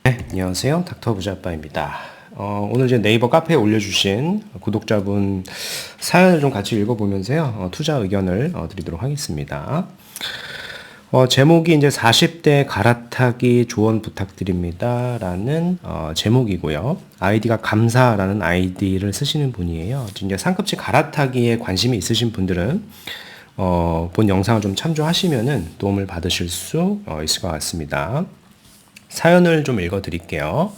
네, 안녕하세요. 닥터 부자빠입니다. 오늘 이제 네이버 카페에 올려주신 구독자분 사연을 좀 같이 읽어보면서요, 투자 의견을 드리도록 하겠습니다. 제목이 이제 40대 갈아타기 조언 부탁드립니다. 라는 제목이고요. 아이디가 감사라는 아이디를 쓰시는 분이에요. 이제 상급지 갈아타기에 관심이 있으신 분들은 본 영상을 좀 참조하시면은 도움을 받으실 수 있을 것 같습니다. 사연을 좀 읽어드릴게요.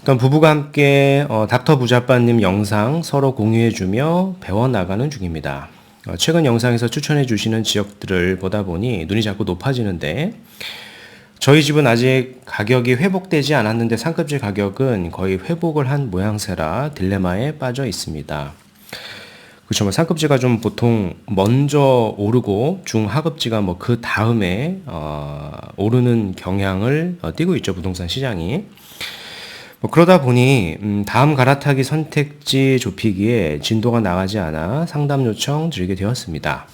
어떤 부부가 함께 닥터 부자빠님 영상 서로 공유해주며 배워나가는 중입니다. 최근 영상에서 추천해주시는 지역들을 보다 보니 눈이 자꾸 높아지는데 저희 집은 아직 가격이 회복되지 않았는데 상급지 가격은 거의 회복을 한 모양새라 딜레마에 빠져 있습니다. 그렇죠. 뭐 상급지가 좀 보통 먼저 오르고 중하급지가 뭐 그 다음에 오르는 경향을 띠고 있죠, 부동산 시장이. 뭐 그러다 보니 다음 갈아타기 선택지 좁히기에 진도가 나가지 않아 상담 요청 드리게 되었습니다.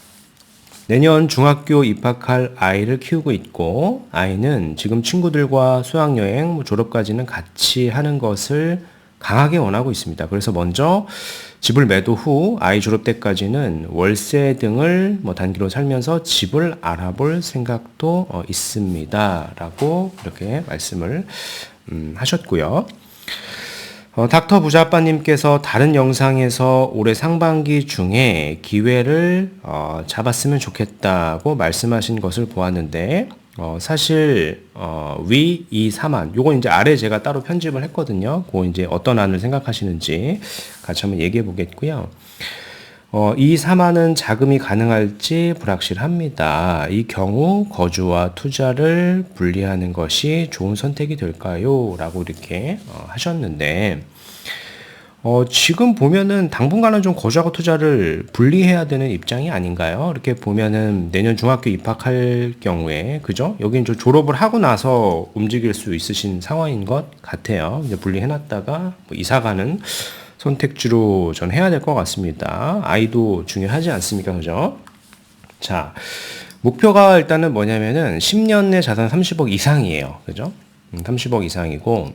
내년 중학교 입학할 아이를 키우고 있고 아이는 지금 친구들과 수학여행, 졸업까지는 같이 하는 것을 강하게 원하고 있습니다. 그래서 먼저 집을 매도 후 아이 졸업 때까지는 월세 등을 단기로 살면서 집을 알아볼 생각도 있습니다. 라고 이렇게 말씀을 하셨고요. 닥터 부자빠님께서 다른 영상에서 올해 상반기 중에 기회를 잡았으면 좋겠다고 말씀하신 것을 보았는데 사실 위 이 4만 요건 이제 아래 제가 따로 편집을 했거든요. 그 이제 어떤 안을 생각하시는지 같이 한번 얘기해 보겠고요. 이 4만은 자금이 가능할지 불확실합니다. 이 경우 거주와 투자를 분리하는 것이 좋은 선택이 될까요? 라고 이렇게 하셨는데 지금 보면은 당분간은 좀 거주하고 투자를 분리해야 되는 입장이 아닌가요? 이렇게 보면은 내년 중학교 입학할 경우에, 그죠? 여긴 좀 졸업을 하고 나서 움직일 수 있으신 상황인 것 같아요. 이제 분리해놨다가 뭐 이사 가는 선택지로 전 해야 될 것 같습니다. 아이도 중요하지 않습니까? 그죠? 자, 목표가 일단은 뭐냐면은 10년 내 자산 30억 이상이에요. 그죠? 30억 이상이고,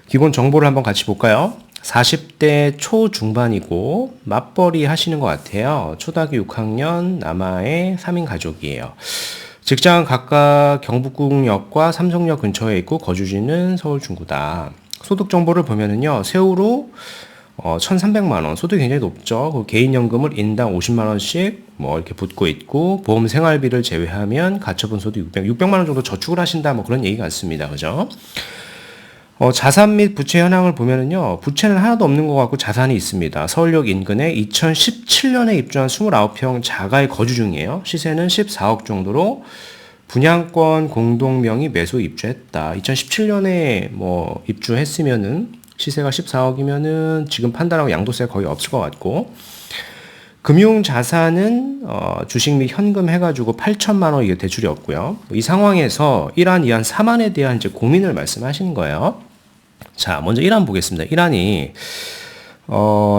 기본 정보를 한번 같이 볼까요? 40대 초중반이고 맞벌이 하시는 것 같아요. 초등학교 6학년 남아의 3인 가족이에요. 직장은 각각 경북궁역과 삼성역 근처에 있고 거주지는 서울 중구다. 소득 정보를 보면은요, 세후로 1,300만 원, 소득이 굉장히 높죠. 그 개인연금을 인당 50만 원씩 뭐 이렇게 붙고 있고 보험 생활비를 제외하면 가처분 소득 600만 원 정도 저축을 하신다, 뭐 그런 얘기 같습니다. 그죠? 자산 및 부채 현황을 보면은요, 부채는 하나도 없는 것 같고 자산이 있습니다. 서울역 인근에 2017년에 입주한 29평 자가에 거주 중이에요. 시세는 14억 정도로 분양권 공동명의 매수 입주했다. 2017년에 뭐 입주했으면은 시세가 14억이면은 지금 판단하고 양도세가 거의 없을 것 같고, 금융 자산은 주식 및 현금 해가지고 8천만 원 이게 대출이 없고요. 이 상황에서 1안, 2안, 3안에 대한 이제 고민을 말씀하시는 거예요. 자, 먼저 1안 보겠습니다. 1안이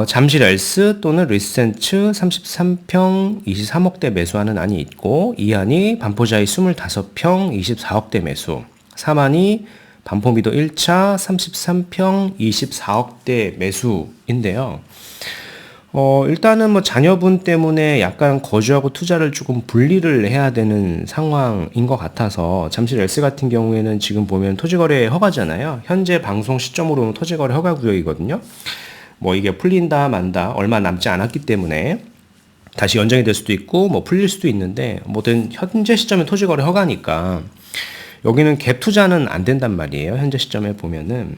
잠실 엘스 또는 리센츠 33평 23억대 매수하는 안이 있고, 2안이 반포자이 25평 24억대 매수, 3안이 반포미도 1차 33평 24억대 매수인데요. 일단은 뭐 자녀분 때문에 약간 거주하고 투자를 조금 분리를 해야 되는 상황인 것 같아서, 잠실 엘스 같은 경우에는 지금 보면 토지거래 허가잖아요. 현재 방송 시점으로는 토지거래 허가 구역이거든요. 뭐 이게 풀린다 만다 얼마 남지 않았기 때문에 다시 연장이 될 수도 있고 뭐 풀릴 수도 있는데, 뭐든 현재 시점에 토지거래 허가니까 여기는 갭 투자는 안 된단 말이에요. 현재 시점에 보면은.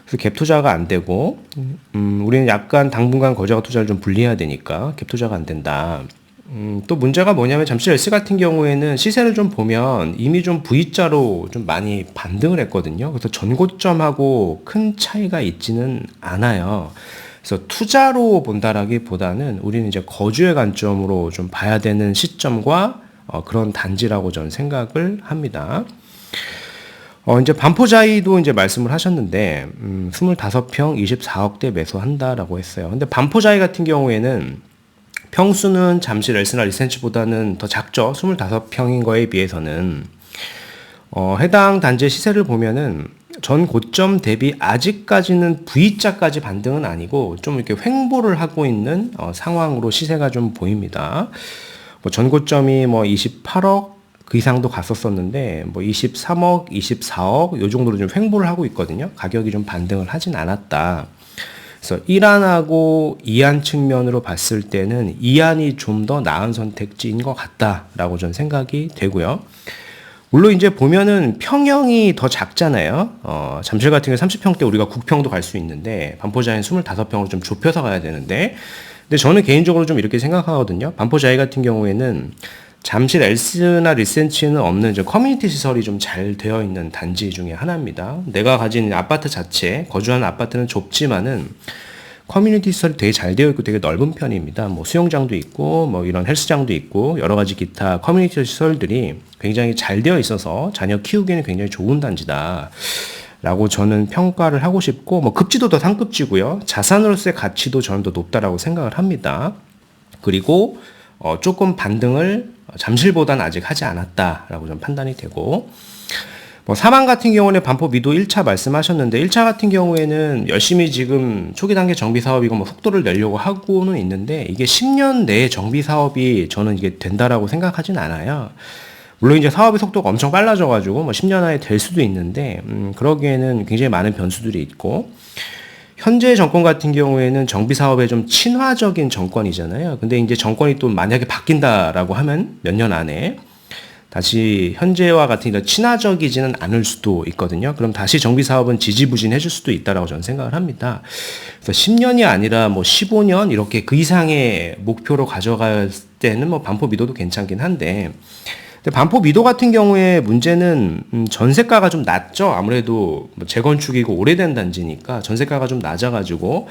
그래서 갭 투자가 안 되고, 우리는 약간 당분간 거주하고 투자를 좀 분리해야 되니까 갭 투자가 안 된다. 또 문제가 뭐냐면 잠실 엘스 같은 경우에는 시세를 좀 보면 이미 좀 V자로 좀 많이 반등을 했거든요. 그래서 전고점하고 큰 차이가 있지는 않아요. 그래서 투자로 본다라기보다는 우리는 이제 거주의 관점으로 좀 봐야 되는 시점과 그런 단지라고 저는 생각을 합니다. 이제 반포자이도 이제 말씀을 하셨는데, 25평 24억대 매수한다라고 했어요. 근데 반포자이 같은 경우에는 평수는 잠실 엘스나 리센츠보다는 더 작죠. 25평인 거에 비해서는. 해당 단지의 시세를 보면은 전 고점 대비 아직까지는 V자까지 반등은 아니고 좀 이렇게 횡보를 하고 있는 상황으로 시세가 좀 보입니다. 전 고점이 28억 그 이상도 갔었었는데 23억, 24억 요 정도로 좀 횡보를 하고 있거든요. 가격이 좀 반등을 하진 않았다. 그래서 1안하고 2안 측면으로 봤을 때는 2안이 좀 더 나은 선택지인 것 같다라고 저는 생각이 되고요. 물론 이제 보면은 평형이 더 작잖아요. 잠실 같은 경우 30평대 우리가 9평도 갈 수 있는데 반포자이는 25평으로 좀 좁혀서 가야 되는데, 근데 저는 개인적으로 좀 이렇게 생각하거든요. 반포자이 같은 경우에는 잠실 엘스나 리센치는 없는 커뮤니티 시설이 좀 잘 되어 있는 단지 중에 하나입니다. 내가 가진 아파트 자체, 거주하는 아파트는 좁지만은 커뮤니티 시설이 되게 잘 되어 있고 되게 넓은 편입니다. 수영장도 있고 이런 헬스장도 있고 여러 가지 기타 커뮤니티 시설들이 굉장히 잘 되어 있어서 자녀 키우기에는 굉장히 좋은 단지다 라고 저는 평가를 하고 싶고, 급지도 더 상급지고요. 자산으로서의 가치도 저는 더 높다라고 생각을 합니다. 그리고 조금 반등을 잠실보다는 아직 하지 않았다라고 좀 판단이 되고, 사망 같은 경우는 반포 미도 1차 말씀하셨는데 1차 같은 경우에는 열심히 지금 초기 단계 정비 사업이고 속도를 내려고 하고는 있는데, 이게 10년 내에 정비 사업이 저는 이게 된다라고 생각하진 않아요. 물론 이제 사업의 속도가 엄청 빨라져가지고 10년 안에 될 수도 있는데, 그러기에는 굉장히 많은 변수들이 있고, 현재 정권 같은 경우에는 정비 사업에 좀 친화적인 정권이잖아요. 근데 이제 정권이 또 만약에 바뀐다라고 하면 몇 년 안에 다시 현재와 같은 이런 친화적이지는 않을 수도 있거든요. 그럼 다시 정비 사업은 지지부진해질 수도 있다라고 저는 생각을 합니다. 그래서 10년이 아니라 15년 이렇게 그 이상의 목표로 가져갈 때는 반포 미도도 괜찮긴 한데, 근데 반포 미도 같은 경우에 문제는 전세가가 좀 낮죠. 아무래도 재건축이고 오래된 단지니까 전세가가 좀 낮아가지고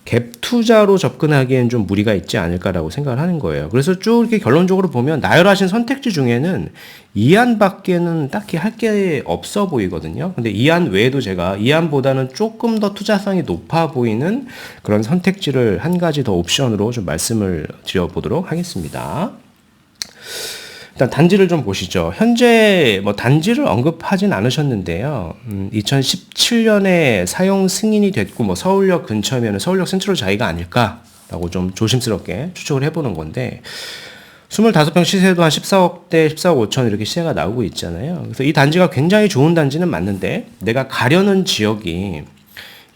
갭 투자로 접근하기엔 좀 무리가 있지 않을까라고 생각을 하는 거예요. 그래서 쭉 이렇게 결론적으로 보면 나열하신 선택지 중에는 이안밖에는 딱히 할 게 없어 보이거든요. 근데 이안 외에도 제가 이안보다는 조금 더 투자성이 높아 보이는 그런 선택지를 한 가지 더 옵션으로 좀 말씀을 드려보도록 하겠습니다. 일단 단지를 좀 보시죠. 현재 단지를 언급하진 않으셨는데요. 2017년에 사용 승인이 됐고 서울역 근처면 서울역 센트럴 자이가 아닐까라고 좀 조심스럽게 추측을 해보는 건데, 25평 시세도 한 14억대, 14억 5천 이렇게 시세가 나오고 있잖아요. 그래서 이 단지가 굉장히 좋은 단지는 맞는데, 내가 가려는 지역이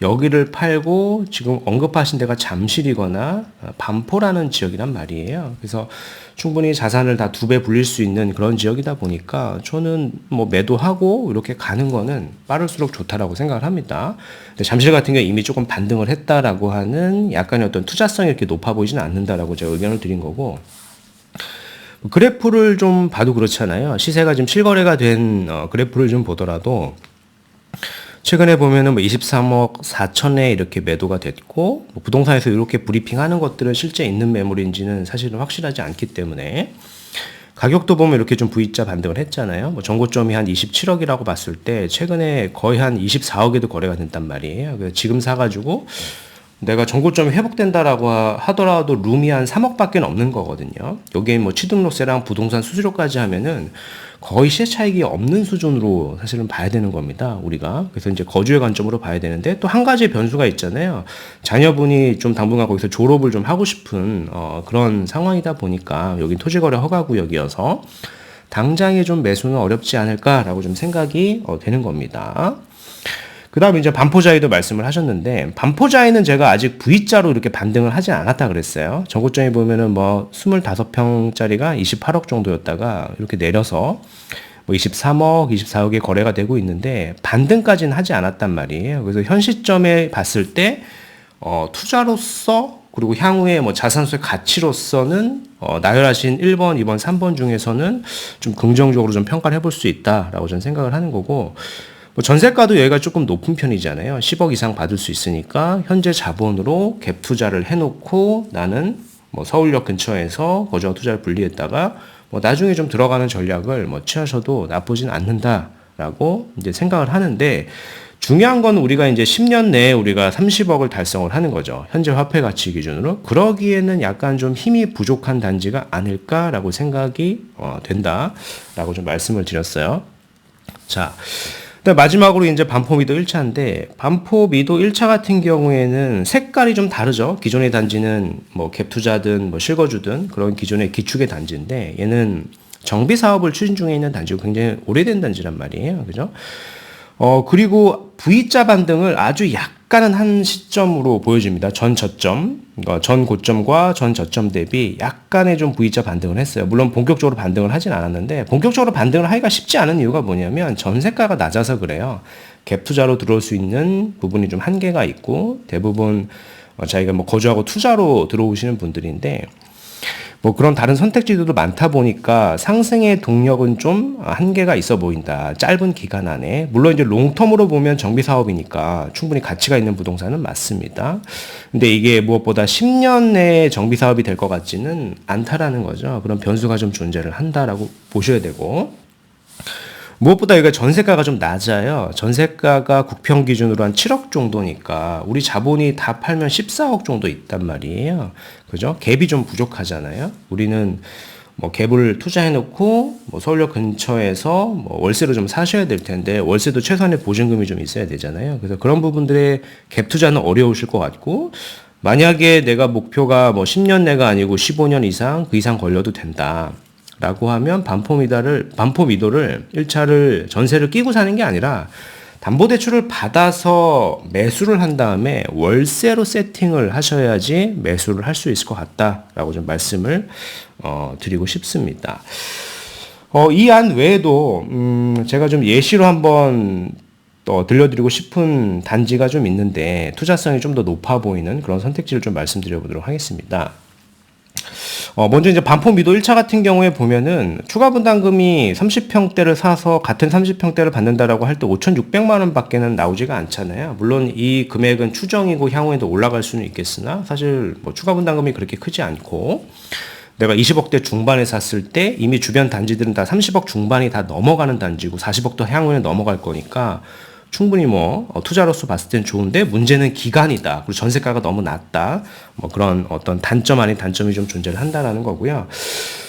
여기를 팔고 지금 언급하신 데가 잠실이거나 반포라는 지역이란 말이에요. 그래서 충분히 자산을 다 2배 불릴 수 있는 그런 지역이다 보니까 저는 매도하고 이렇게 가는 거는 빠를수록 좋다라고 생각을 합니다. 근데 잠실 같은 경우 이미 조금 반등을 했다라고 하는 약간의 어떤 투자성이 이렇게 높아 보이지는 않는다라고 제가 의견을 드린 거고, 그래프를 좀 봐도 그렇잖아요. 시세가 지금 실거래가 된 그래프를 좀 보더라도 최근에 보면은 23억 4천에 이렇게 매도가 됐고, 부동산에서 이렇게 브리핑하는 것들은 실제 있는 매물인지는 사실은 확실하지 않기 때문에, 가격도 보면 이렇게 좀 V자 반등을 했잖아요. 전고점이 한 27억이라고 봤을 때 최근에 거의 한 24억에도 거래가 된단 말이에요. 그래서 지금 사가지고 내가 전고점이 회복된다라고 하더라도 룸이 한 3억밖에 없는 거거든요. 여기에 취등록세랑 부동산 수수료까지 하면은 거의 시세 차익이 없는 수준으로 사실은 봐야 되는 겁니다, 우리가. 그래서 이제 거주의 관점으로 봐야 되는데, 또 한 가지 변수가 있잖아요. 자녀분이 좀 당분간 거기서 졸업을 좀 하고 싶은 그런 상황이다 보니까, 여기 토지거래 허가구역이어서 당장에 좀 매수는 어렵지 않을까라고 좀 생각이 되는 겁니다. 그 다음에 이제 반포자이도 말씀을 하셨는데, 반포자이는 제가 아직 V자로 이렇게 반등을 하지 않았다 그랬어요. 전고점이 보면은 25평짜리가 28억 정도였다가 이렇게 내려서 23억, 24억에 거래가 되고 있는데, 반등까지는 하지 않았단 말이에요. 그래서 현 시점에 봤을 때, 투자로서, 그리고 향후에 자산수의 가치로서는, 나열하신 1번, 2번, 3번 중에서는 좀 긍정적으로 좀 평가를 해볼 수 있다라고 저는 생각을 하는 거고, 전세가도 여기가 조금 높은 편이잖아요. 10억 이상 받을 수 있으니까 현재 자본으로 갭 투자를 해놓고 나는 서울역 근처에서 거주와 투자를 분리했다가 나중에 좀 들어가는 전략을 취하셔도 나쁘진 않는다라고 이제 생각을 하는데, 중요한 건 우리가 이제 10년 내에 우리가 30억을 달성을 하는 거죠. 현재 화폐 가치 기준으로. 그러기에는 약간 좀 힘이 부족한 단지가 아닐까라고 생각이 된다라고 좀 말씀을 드렸어요. 자, 근데 마지막으로 이제 반포미도 1차인데, 반포미도 1차 같은 경우에는 색깔이 좀 다르죠. 기존의 단지는 뭐 갭 투자든 뭐 실거주든 그런 기존의 기축의 단지인데, 얘는 정비 사업을 추진 중에 있는 단지고 굉장히 오래된 단지란 말이에요. 그죠? 그리고 V자 반등을 아주 약간은 한 시점으로 보여집니다. 전 저점, 전 고점과 전 저점 대비 약간의 좀 V자 반등을 했어요. 물론 본격적으로 반등을 하진 않았는데, 본격적으로 반등을 하기가 쉽지 않은 이유가 뭐냐면 전세가가 낮아서 그래요. 갭 투자로 들어올 수 있는 부분이 좀 한계가 있고, 대부분 자기가 뭐 거주하고 투자로 들어오시는 분들인데, 뭐 그런 다른 선택지들도 많다 보니까 상승의 동력은 좀 한계가 있어 보인다. 짧은 기간 안에. 물론 이제 롱텀으로 보면 정비 사업이니까 충분히 가치가 있는 부동산은 맞습니다. 근데 이게 무엇보다 10년 내에 정비 사업이 될 것 같지는 않다라는 거죠. 그런 변수가 좀 존재를 한다라고 보셔야 되고. 무엇보다 여기가 전세가가 좀 낮아요. 전세가가 국평 기준으로 한 7억 정도니까 우리 자본이 다 팔면 14억 정도 있단 말이에요. 그죠? 갭이 좀 부족하잖아요. 우리는 뭐 갭을 투자해 놓고 뭐 서울역 근처에서 뭐 월세로 좀 사셔야 될 텐데 월세도 최소한의 보증금이 좀 있어야 되잖아요. 그래서 그런 부분들의 갭 투자는 어려우실 것 같고, 만약에 내가 목표가 뭐 10년 내가 아니고 15년 이상 그 이상 걸려도 된다 라고 하면 반포미도를 1차를 전세를 끼고 사는 게 아니라 담보대출을 받아서 매수를 한 다음에 월세로 세팅을 하셔야지 매수를 할 수 있을 것 같다라고 좀 말씀을 드리고 싶습니다. 이 안 외에도 제가 좀 예시로 한번 들려드리고 싶은 단지가 좀 있는데 투자성이 좀 더 높아 보이는 그런 선택지를 좀 말씀드려 보도록 하겠습니다. 먼저 이제 반포미도 1차 같은 경우에 보면은 추가 분담금이 30평대를 사서 같은 30평대를 받는다라고 할 때 5,600만 원 밖에는 나오지가 않잖아요. 물론 이 금액은 추정이고 향후에도 올라갈 수는 있겠으나 사실 뭐 추가 분담금이 그렇게 크지 않고, 내가 20억대 중반에 샀을 때 이미 주변 단지들은 다 30억 중반이 다 넘어가는 단지고 40억도 향후에 넘어갈 거니까 충분히 뭐 투자로서 봤을 땐 좋은데, 문제는 기간이다. 그리고 전세가가 너무 낮다. 뭐 그런 어떤 단점 아닌 단점이 좀 존재를 한다라는 거고요.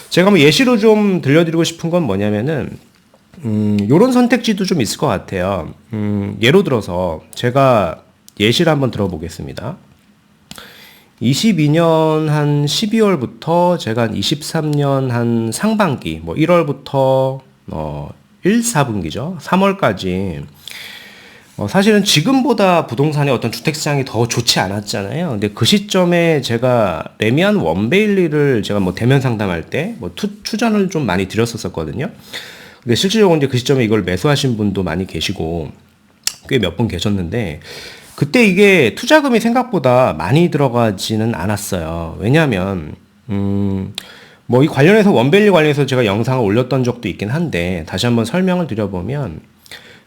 제가 뭐 예시로 좀 들려드리고 싶은 건 뭐냐면은 요런 선택지도 좀 있을 것 같아요. 예로 들어서 제가 예시를 한번 들어보겠습니다. 22년 한 12월부터 제가 한 23년 한 상반기 뭐 1월부터 1, 4분기죠. 3월까지 사실은 지금보다 부동산의 어떤 주택시장이 더 좋지 않았잖아요. 근데 그 시점에 제가 레미안 원베일리를 제가 뭐 대면 상담할 때 뭐 추천을 좀 많이 드렸었거든요. 근데 실질적으로 이제 그 시점에 이걸 매수하신 분도 많이 계시고 꽤 몇 분 계셨는데, 그때 이게 투자금이 생각보다 많이 들어가지는 않았어요. 왜냐하면 뭐 이 관련해서 원베일리 관련해서 제가 영상을 올렸던 적도 있긴 한데 다시 한번 설명을 드려보면,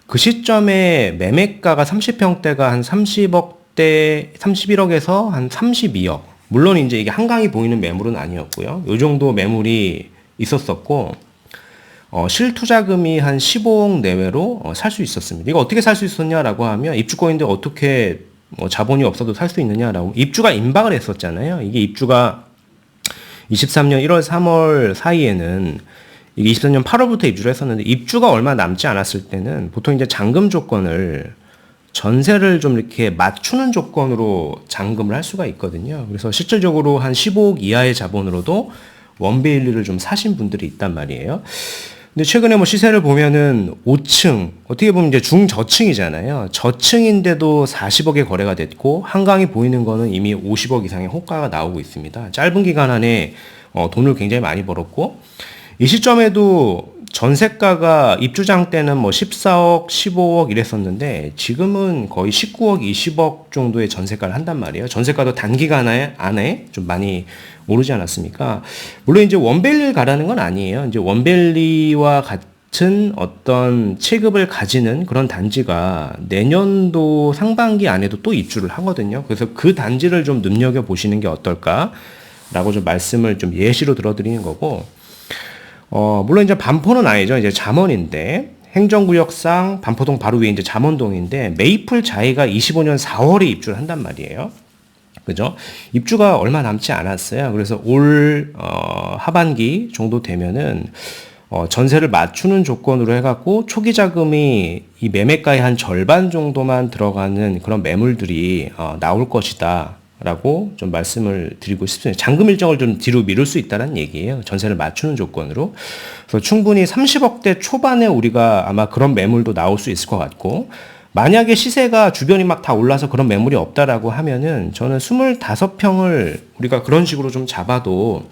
그 시점에 매매가가 30평대가 한 30억대, 31억에서 한 32억. 물론 이제 이게 한강이 보이는 매물은 아니었고요. 요 정도 매물이 있었었고, 실투자금이 한 15억 내외로 살 수 있었습니다. 이거 어떻게 살 수 있었냐라고 하면, 입주권인데 어떻게 자본이 없어도 살 수 있느냐라고, 입주가 임박을 했었잖아요. 이게 입주가 23년 1월, 3월 사이에는 이게 23년 8월부터 입주를 했었는데, 입주가 얼마 남지 않았을 때는 보통 이제 잔금 조건을 전세를 좀 이렇게 맞추는 조건으로 잔금을 할 수가 있거든요. 그래서 실질적으로 한 15억 이하의 자본으로도 원베일리를 좀 사신 분들이 있단 말이에요. 근데 최근에 뭐 시세를 보면은 5층, 어떻게 보면 이제 중저층이잖아요. 저층인데도 40억에 거래가 됐고, 한강이 보이는 거는 이미 50억 이상의 호가가 나오고 있습니다. 짧은 기간 안에 돈을 굉장히 많이 벌었고, 이 시점에도 전세가가 입주장 때는 뭐 14억, 15억 이랬었는데 지금은 거의 19억, 20억 정도의 전세가를 한단 말이에요. 전세가도 단기간 안에 좀 많이 오르지 않았습니까? 물론 이제 원벨리를 가라는 건 아니에요. 이제 원벨리와 같은 어떤 체급을 가지는 그런 단지가 내년도 상반기 안에도 또 입주를 하거든요. 그래서 그 단지를 좀 눈여겨보시는 게 어떨까라고 좀 말씀을 좀 예시로 들어드리는 거고, 물론 이제 반포는 아니죠. 이제 잠원인데, 행정구역상 반포동 바로 위에 이제 잠원동인데, 메이플 자이가 25년 4월에 입주를 한단 말이에요. 그죠? 입주가 얼마 남지 않았어요. 그래서 올, 하반기 정도 되면은, 전세를 맞추는 조건으로 해갖고 초기 자금이 이 매매가의 한 절반 정도만 들어가는 그런 매물들이 나올 것이다. 라고 좀 말씀을 드리고 싶습니다. 잔금 일정을 좀 뒤로 미룰 수 있다는 얘기예요. 전세를 맞추는 조건으로. 그래서 충분히 30억대 초반에 우리가 아마 그런 매물도 나올 수 있을 것 같고, 만약에 시세가 주변이 막 다 올라서 그런 매물이 없다라고 하면은 저는 25평을 우리가 그런 식으로 좀 잡아도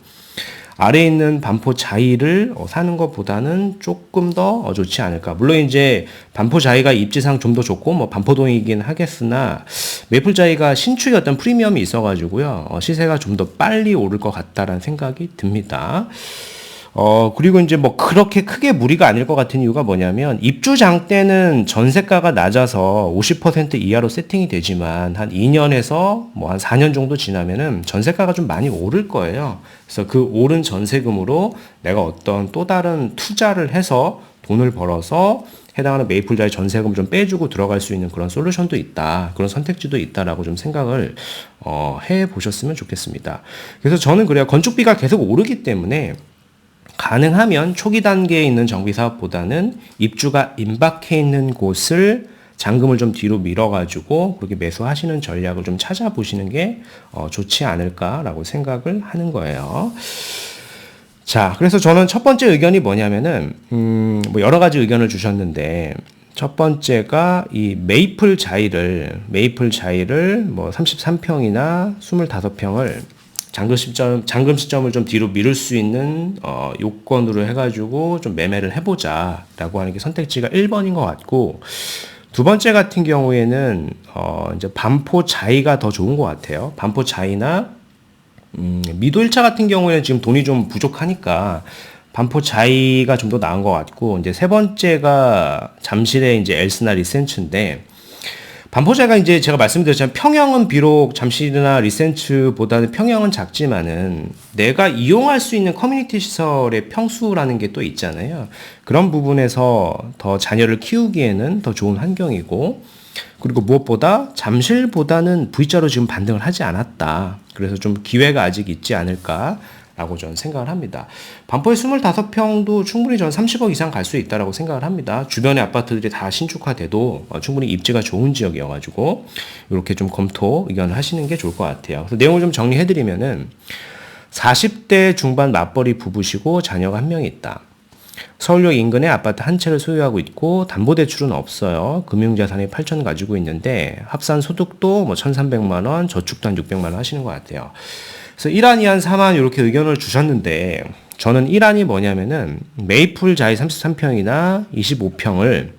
아래에 있는 반포 자이를 사는 것보다는 조금 더 좋지 않을까. 물론 이제 반포 자이가 입지상 좀 더 좋고 뭐 반포동이긴 하겠으나 메이플 자이가 신축의 어떤 프리미엄이 있어가지고요. 시세가 좀 더 빨리 오를 것 같다라는 생각이 듭니다. 그리고 이제 뭐 그렇게 크게 무리가 아닐 것 같은 이유가 뭐냐면 입주장 때는 전세가가 낮아서 50% 이하로 세팅이 되지만 한 2년에서 뭐 한 4년 정도 지나면은 전세가가 좀 많이 오를 거예요. 그래서 그 오른 전세금으로 내가 어떤 또 다른 투자를 해서 돈을 벌어서 해당하는 메이플자의 전세금을 좀 빼주고 들어갈 수 있는 그런 솔루션도 있다. 그런 선택지도 있다라고 좀 생각을 해 보셨으면 좋겠습니다. 그래서 저는 그래요. 건축비가 계속 오르기 때문에 가능하면 초기 단계에 있는 정비사업보다는 입주가 임박해 있는 곳을 잔금을 좀 뒤로 밀어가지고 그렇게 매수하시는 전략을 좀 찾아보시는 게 좋지 않을까라고 생각을 하는 거예요. 자, 그래서 저는 첫 번째 의견이 뭐냐면은 뭐 여러 가지 의견을 주셨는데 첫 번째가 이 메이플 자이를 뭐 33평이나 25평을 잔금 시점을 좀 뒤로 미룰 수 있는 요건으로 해가지고 좀 매매를 해보자라고 하는 게 선택지가 1번인 것 같고, 두 번째 같은 경우에는 이제 반포 자이가 더 좋은 것 같아요. 반포 자이나 미도 1차 같은 경우에는 지금 돈이 좀 부족하니까 반포 자이가 좀 더 나은 것 같고, 이제 세 번째가 잠실의 이제 엘스나 리센츠인데, 반포자가 이제 제가 말씀드렸지만 평형은 비록 잠실이나 리센츠보다는 평형은 작지만은 내가 이용할 수 있는 커뮤니티 시설의 평수라는 게 또 있잖아요. 그런 부분에서 더 자녀를 키우기에는 더 좋은 환경이고, 그리고 무엇보다 잠실보다는 V자로 지금 반등을 하지 않았다. 그래서 좀 기회가 아직 있지 않을까 라고 저는 생각을 합니다. 반포의 25평도 충분히 저는 30억 이상 갈 수 있다라고 생각을 합니다. 주변의 아파트들이 다 신축화돼도 충분히 입지가 좋은 지역이어가지고 이렇게 좀 검토 의견을 하시는 게 좋을 것 같아요. 그래서 내용을 좀 정리해드리면은 40대 중반 맞벌이 부부시고 자녀가 한 명 있다. 서울역 인근에 아파트 한 채를 소유하고 있고 담보대출은 없어요. 금융자산이 8천 가지고 있는데 합산 소득도 뭐 1,300만 원, 저축도 한 600만 원 하시는 것 같아요. 그래서 1안, 2안, 3안 이렇게 의견을 주셨는데 저는 1안이 뭐냐면은 메이플 자이 33평이나 25평을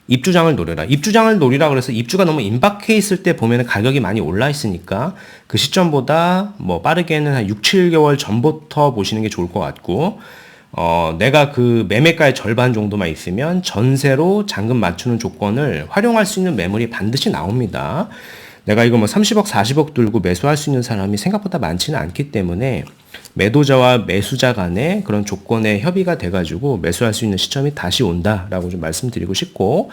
입주장을 노려라. 입주장을 노리라 그래서 입주가 너무 임박해 있을 때 보면은 가격이 많이 올라 있으니까 그 시점보다 뭐 빠르게는 한 6, 7개월 전부터 보시는 게 좋을 것 같고, 내가 그 매매가의 절반 정도만 있으면 전세로 잔금 맞추는 조건을 활용할 수 있는 매물이 반드시 나옵니다. 내가 이거 뭐 30억, 40억 들고 매수할 수 있는 사람이 생각보다 많지는 않기 때문에 매도자와 매수자 간에 그런 조건에 협의가 돼가지고 매수할 수 있는 시점이 다시 온다라고 좀 말씀드리고 싶고,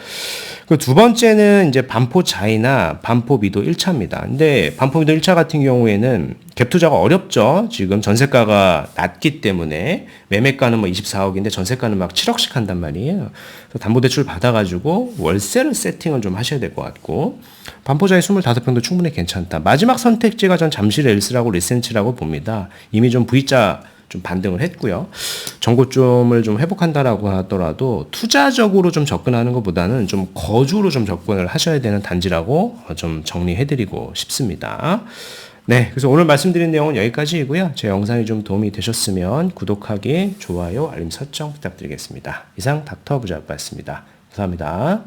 그 두 번째는 이제 반포 자이나 반포 미도 1차입니다. 근데 반포 미도 1차 같은 경우에는 갭 투자가 어렵죠. 지금 전세가가 낮기 때문에 매매가는 뭐 24억인데 전세가는 막 7억씩 한단 말이에요. 그래서 담보대출 받아가지고 월세를 세팅을 좀 하셔야 될 것 같고, 반포자이 25평도 충분히 괜찮다. 마지막 선택지가 전 잠실 엘스라고 리센츠라고 봅니다. 이미 좀 V자 좀 반등을 했고요. 정고점을 좀 회복한다라고 하더라도 투자적으로 좀 접근하는 것보다는 좀 거주로 좀 접근을 하셔야 되는 단지라고 좀 정리해드리고 싶습니다. 네, 그래서 오늘 말씀드린 내용은 여기까지이고요. 제 영상이 좀 도움이 되셨으면 구독하기, 좋아요, 알림 설정 부탁드리겠습니다. 이상 닥터 부자였습니다. 감사합니다.